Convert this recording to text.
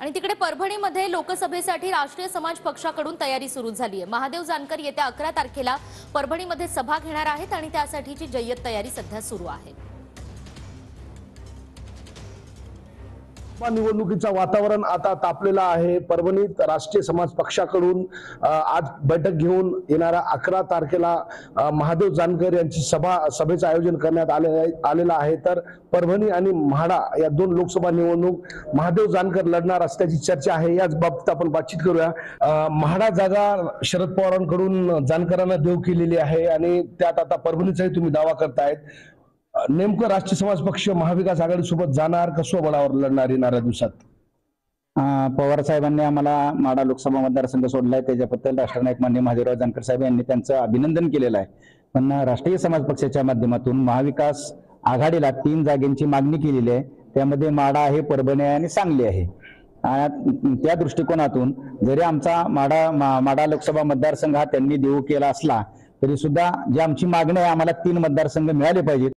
आणि तिकडे परभणीमध्ये लोकसभेसाठी राष्ट्रीय समाज पक्षाकडून तयारी सुरू झाली आहे। महादेव जानकर येत्या 11 तारखेला परभणीमध्ये सभा घेणार आहेत आणि त्यासाठीची जय्यत तयारी सध्या सुरू आहे। निवडणुकीचं वातावरण आता तापलेलं आहे। परभणीत राष्ट्रीय समाज पक्षाकडून आज बैठक घेऊन येणाऱ्या 11 तारखेला महादेव जानकर यांची सभेचं आयोजन करण्यात आलेलं आहे। तर परभणी आणि म्हाडा या दोन लोकसभा निवडणूक महादेव जानकर लढणार असल्याची चर्चा आहे। याच बाबतीत आपण बातचीत करूया। म्हाडा जागा शरद पवारांकडून जानकरांना देऊ केलेली आहे आणि त्यात आता परभणीचाही तुम्ही दावा करतायत। नेमकं राष्ट्रीय समाज पक्ष महाविकास आघाडी सोबत जाणार का स्वबळावर लढणार येणाऱ्या दिवसात? पवार साहेबांनी आम्हाला माढा लोकसभा मतदारसंघ सोडलाय, त्याच्याबद्दल राष्ट्रनायक माननीय महादेवराव जानकर साहेब यांनी त्यांचं अभिनंदन केलेलं आहे। पण राष्ट्रीय समाज पक्षाच्या माध्यमातून महाविकास आघाडीला 3 जागेंची मागणी केलेली आहे। त्यामध्ये माढा आहे, परभणी आहे आणि सांगली आहे। त्या दृष्टिकोनातून जरी आमचा माढा लोकसभा मतदारसंघ हा त्यांनी देऊ केला असला तरी सुद्धा जी आमची मागणी आहे, आम्हाला 3 मतदारसंघ मिळाले पाहिजेत।